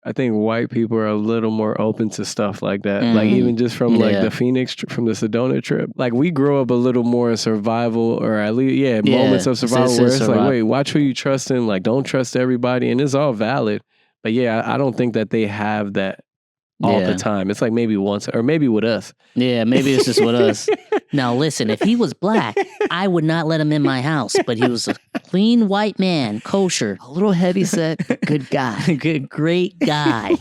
I think white people are a little more open to stuff like that. Like even just from like the Phoenix, from the Sedona trip. Like we grow up a little more in survival, or at least, moments of survival where it's like, wait, watch who you trust in. Like don't trust everybody. And it's all valid. But yeah, I don't think that they have that all the time. It's like maybe once, or maybe with us. Yeah, maybe it's just with us. Now listen, if he was black, I would not let him in my house. But he was a clean white man, kosher, a little heavyset, good guy, great guy.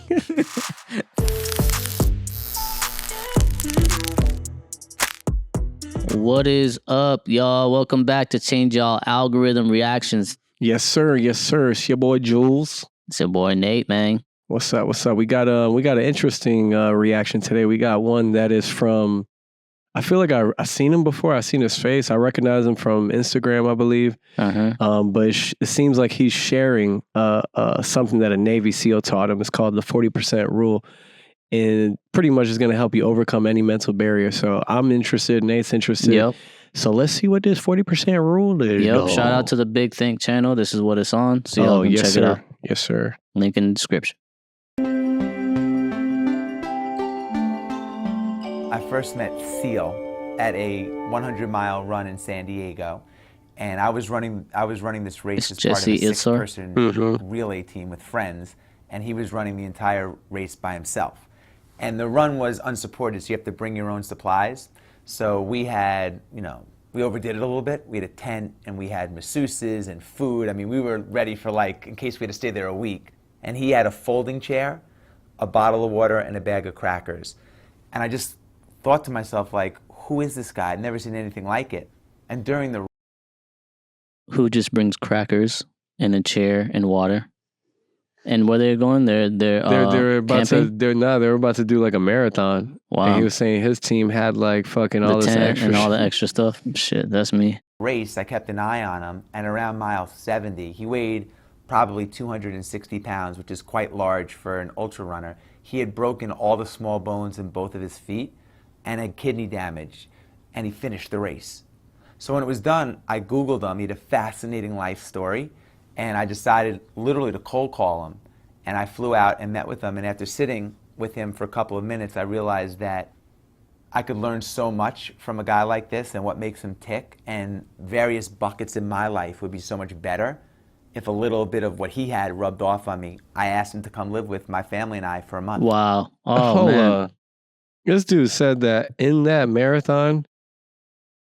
What is up, y'all? Welcome back to Change Y'all Algorithm Reactions. Yes, sir. Yes, sir. It's your boy Jules. It's your boy Nate, man. What's up? What's up? We got an interesting reaction today. We got one that is from, I feel like I seen him before. I seen his face. I recognize him from Instagram, I believe. But it seems like he's sharing something that a Navy SEAL taught him. It's called the 40% rule, and pretty much is going to help you overcome any mental barrier. So I'm interested. Nate's interested. Yep. So let's see what this 40% rule is. Yep. Shout out to the Big Think channel. This is what it's on. So y'all can check it out. Yes, sir. Link in the description. I first met Seal at a 100-mile run in San Diego, and I was running this race as part of a Jessie Itzler. 6-person relay team with friends, and he was running the entire race by himself. And the run was unsupported, so you have to bring your own supplies. So we had, we overdid it a little bit. We had a tent, and we had masseuses and food. I mean, we were ready for in case we had to stay there a week. And he had a folding chair, a bottle of water, and a bag of crackers. And I just thought to myself, who is this guy? I'd never seen anything like it. And during the... Who just brings crackers and a chair and water? And where they're going? They're about camping? They're about to do like a marathon. Wow. And he was saying his team had like fucking all this extra and all the extra stuff. Shit, that's me. Race, I kept an eye on him, and around mile 70, he weighed probably 260 pounds, which is quite large for an ultra runner. He had broken all the small bones in both of his feet and had kidney damage, and he finished the race. So when it was done, I Googled him. He had a fascinating life story, and I decided literally to cold call him. And I flew out and met with him, and after sitting with him for a couple of minutes, I realized that I could learn so much from a guy like this and what makes him tick, and various buckets in my life would be so much better if a little bit of what he had rubbed off on me. I asked him to come live with my family and I for a month. Wow. Oh, man. This dude said that in that marathon,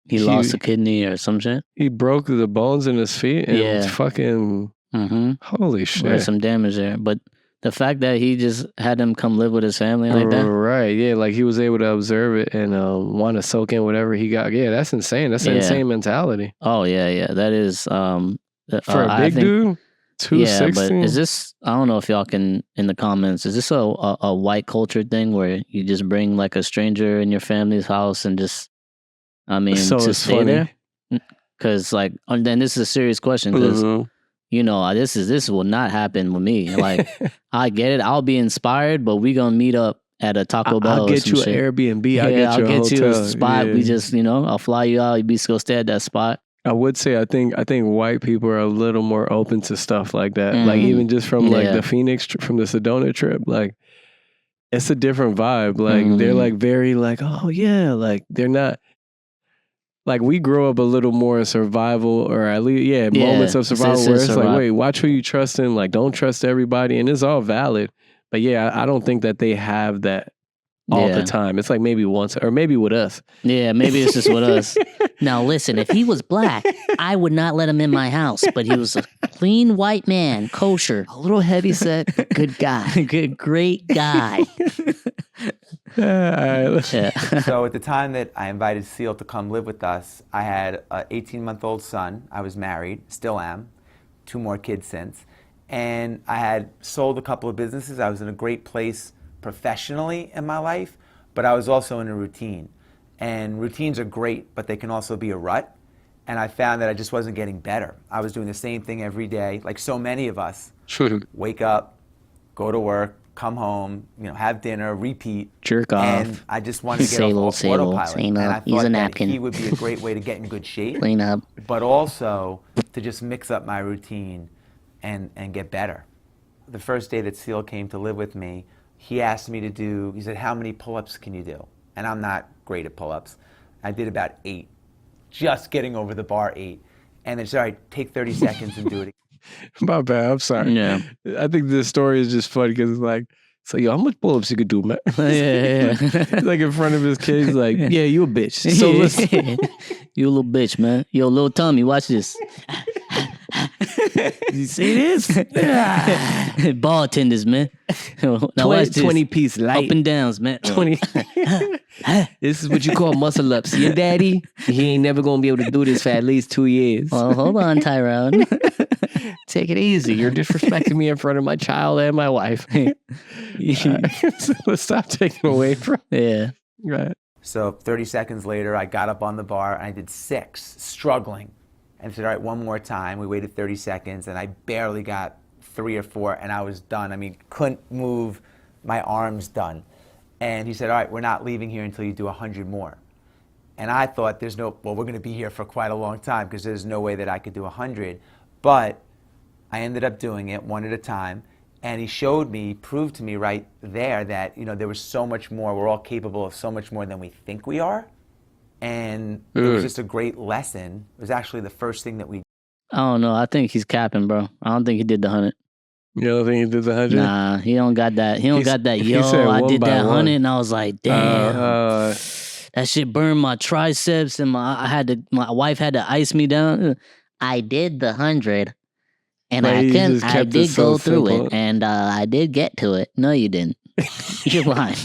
he lost a kidney or some shit. He broke the bones in his feet and fucking, holy shit. There's some damage there. But the fact that he just had him come live with his family like that. Right, yeah, like he was able to observe it and want to soak in whatever he got. Yeah, that's insane. That's an insane mentality. Oh, yeah. That is... for a big dude? 260? Yeah, but is this, I don't know if y'all can, in the comments, is this a white culture thing where you just bring like a stranger in your family's house and just, to stay there? Because then this is a serious question because, this will not happen with me. Like, I get it. I'll be inspired, but we going to meet up at a Taco Bell. I'll get you an Airbnb. I'll get you a hotel. spot. We just, I'll fly you out. You be still stay at that spot. I would say I think white people are a little more open to stuff like that. Like even just from the Phoenix, from the Sedona trip, like it's a different vibe. Like they're like very like, oh yeah, like they're not like we grow up a little more in survival, or at least moments of survival where it's like, wait, watch who you trust in. Like don't trust everybody, and it's all valid. But yeah, I don't think that they have that all the time. It's like maybe once, or maybe with us. Yeah, maybe it's just with us. Now listen, if he was black, I would not let him in my house. But he was a clean white man, kosher, a little heavyset, good guy, great guy. So at the time that I invited Seal to come live with us, I had an 18-month-old son. I was married, still am, 2 more kids since. And I had sold a couple of businesses. I was in a great place professionally in my life, but I was also in a routine. And routines are great, but they can also be a rut. And I found that I just wasn't getting better. I was doing the same thing every day, like so many of us. Wake up, go to work, come home, have dinner, repeat. Jerk off. And I just wanted to get off autopilot. And I thought that he would be a great way to get in good shape. Clean up. But also to just mix up my routine and get better. the first day that Seal came to live with me, he asked me to do, he said, how many pull-ups can you do? And I'm not great at pull-ups. I did about 8, just getting over the bar 8. And then he said, all right, take 30 seconds and do it again. My bad, I'm sorry. Yeah. I think this story is just funny because it's like, so yo, how much pull-ups you could do, man? Yeah. Like in front of his kids, like, yeah, you a bitch. So listen. You a little bitch, man. Yo, little Tommy, watch this. You see this? Bartenders, man. Now 20 piece light. Up and downs, man. 20. This is what you call muscle ups. Your daddy, he ain't never gonna be able to do this for at least 2 years. Well, hold on, Tyrone. Take it easy. You're disrespecting me in front of my child and my wife. Let's stop taking away from. Yeah. Right. So 30 seconds later, I got up on the bar and I did 6, struggling. And I said, all right, one more time. We waited 30 seconds and I barely got 3 or 4 and I was done. I mean, couldn't move my arms done. And he said, all right, we're not leaving here until you do 100 more. And I thought we're going to be here for quite a long time because there's no way that I could do 100. But I ended up doing it one at a time. And he proved to me right there that, there was so much more. We're all capable of so much more than we think we are. And it was just a great lesson. It was actually the first thing that we... I don't know. I think he's capping, bro. I don't think he did the 100. You don't think he did the 100? Nah, he don't got that. He don't got that. Yo, I did that 100 and I was like, damn. That shit burned my triceps and my wife had to ice me down. I did the 100 and I did go through it and I did get to it. No, you didn't. You're lying.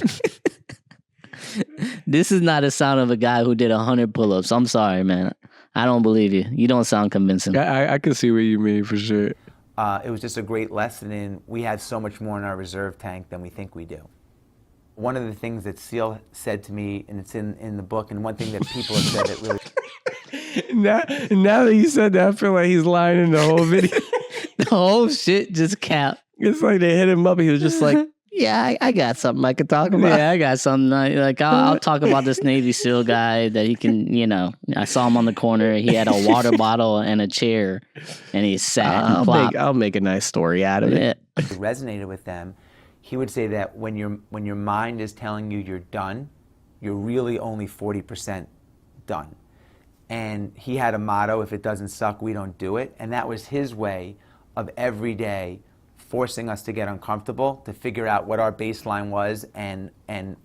This is not a sound of a guy who did 100 pull-ups. I'm sorry, man. I don't believe you. You don't sound convincing. I can see what you mean for sure. It was just a great lesson in we have so much more in our reserve tank than we think we do. One of the things that Seal said to me, and it's in the book, and one thing that people have said that really... Now that you said that, I feel like he's lying in the whole video. The whole shit just capped. It's like they hit him up. He was just like, yeah, I got something I could talk about. Yeah, I got something. Like, I'll talk about this Navy SEAL guy that he can, I saw him on the corner. He had a water bottle and a chair, and he sat and flopped. I'll make a nice story out of it. It resonated with them. He would say that when your mind is telling you you're done, you're really only 40% done. And he had a motto, if it doesn't suck, we don't do it. And that was his way of every day forcing us to get uncomfortable, to figure out what our baseline was and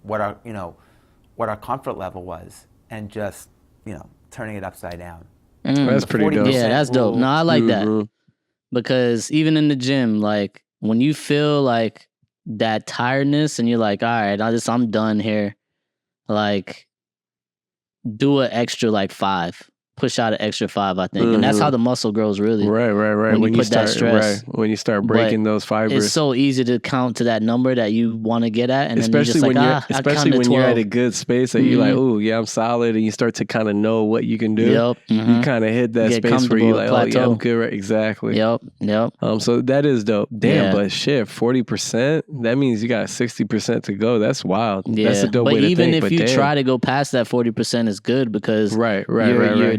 what our comfort level was, and just turning it upside down. That's pretty dope. Yeah, that's dope. No, I like that, because even in the gym, like when you feel like that tiredness and you're like, all right, I'm done here, like do an extra like 5. Push out an extra 5, I think. And that's how the muscle grows, really. Right. When you start, that stress. right. When you start breaking those fibers. It's so easy to count to that number that you want to get at. And especially then you're just when you're at a good space that you're like, oh, yeah, I'm solid. And you start to kind of know what you can do. Yep. You kind of hit that space where you're like, oh, yeah, I'm good. Right? Exactly. Yep. So that is dope. Damn, but shit, 40%? That means you got 60% to go. That's wild. Yeah. That's a dope way to think. But even if you try to go past that 40% is good, because right.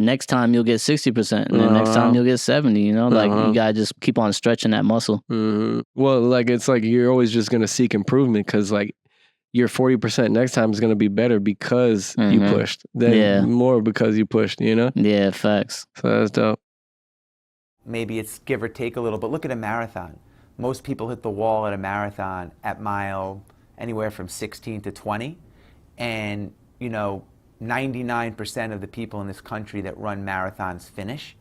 Next time you'll get 60%, and then next time you'll get 70, like you gotta just keep on stretching that muscle. Well, like it's like you're always just gonna seek improvement, because like your 40% next time is gonna be better because you pushed, then more because you pushed, Yeah, facts. So that's dope. Maybe it's give or take a little, but look at a marathon. Most people hit the wall at a marathon at mile anywhere from 16 to 20, and 99% of the people in this country that run marathons finish,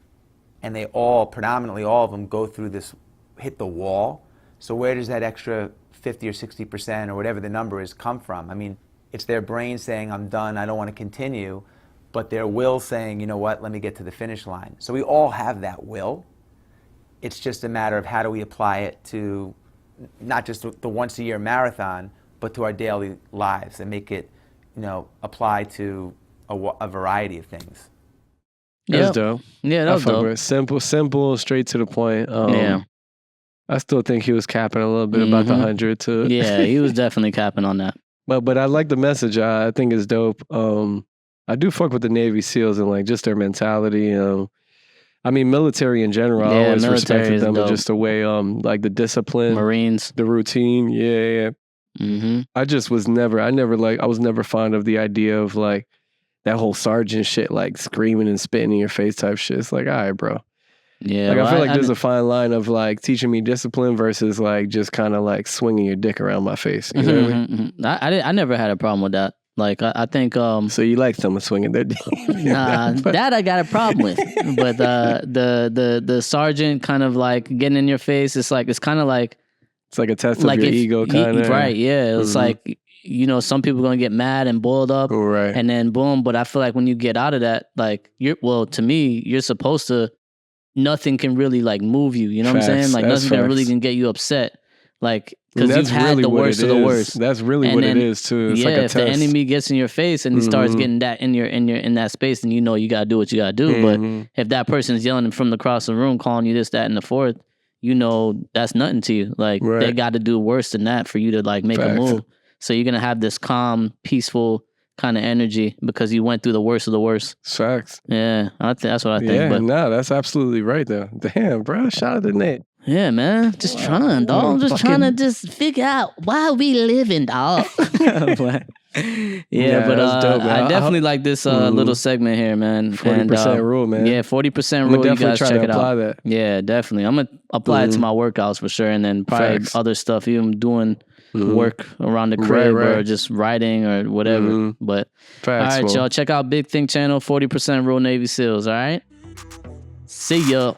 and they predominantly all of them go through this, hit the wall. So where does that extra 50 or 60% or whatever the number is come from? I mean, it's their brain saying, I'm done, I don't want to continue, but their will saying, you know what, let me get to the finish line. So we all have that will. It's just a matter of how do we apply it to not just the once a year marathon, but to our daily lives and make it apply to a variety of things. That's dope. Yeah, that's dope. Simple, straight to the point. I still think he was capping a little bit about the 100 too. Yeah, he was definitely capping on that. But I like the message. I think it's dope. I do fuck with the Navy SEALs and like just their mentality. I mean, military in general, I always respected them. Just the way, like the discipline, Marines, the routine. Yeah. Mm-hmm. I was never fond of the idea of like that whole sergeant shit, like screaming and spitting in your face type shit. It's like, all right, bro. Yeah. Like, I feel like there's a fine line of like teaching me discipline versus like just kind of like swinging your dick around my face. You know what I mean? I never had a problem with that. Like, I think... So you like someone swinging their dick? Nah, that I got a problem with. But the sergeant kind of like getting in your face, it's kind of like... It's like a test of your ego kind of. Right, yeah. It's like, you know, some people are going to get mad and boiled up. Right. And then boom. But I feel like when you get out of that, like, to me, you're supposed to... Nothing can really like move you. You know what I'm saying? Like nothing really can get you upset. Like, because you've had the worst of the worst. That's really what it is too. It's like a if test. the enemy gets in your face and he starts getting that in that space, then you know you gotta do what you gotta do. But if that person is yelling from across the room, calling you this, that, and the fourth, you know that's nothing to you. Like they got to do worse than that for you to like make a move. So you're gonna have this calm, peaceful kind of energy because you went through the worst of the worst. Facts. Yeah, that's what I think. Yeah, no, that's absolutely right though. Damn, bro, shout out to Nate. Yeah, man. Just trying, dog. I'm just trying to just figure out why we living, dog. Yeah, but dope, I definitely like this little segment here, man. 40% rule, man. Yeah, 40% rule. You guys check it out. That. Yeah, definitely. I'm gonna apply it to my workouts for sure, and then probably other stuff, even doing work around the crib or just writing or whatever. But all right, y'all, check out Big Think Channel, 40% Rule Navy SEALs. All right, see ya.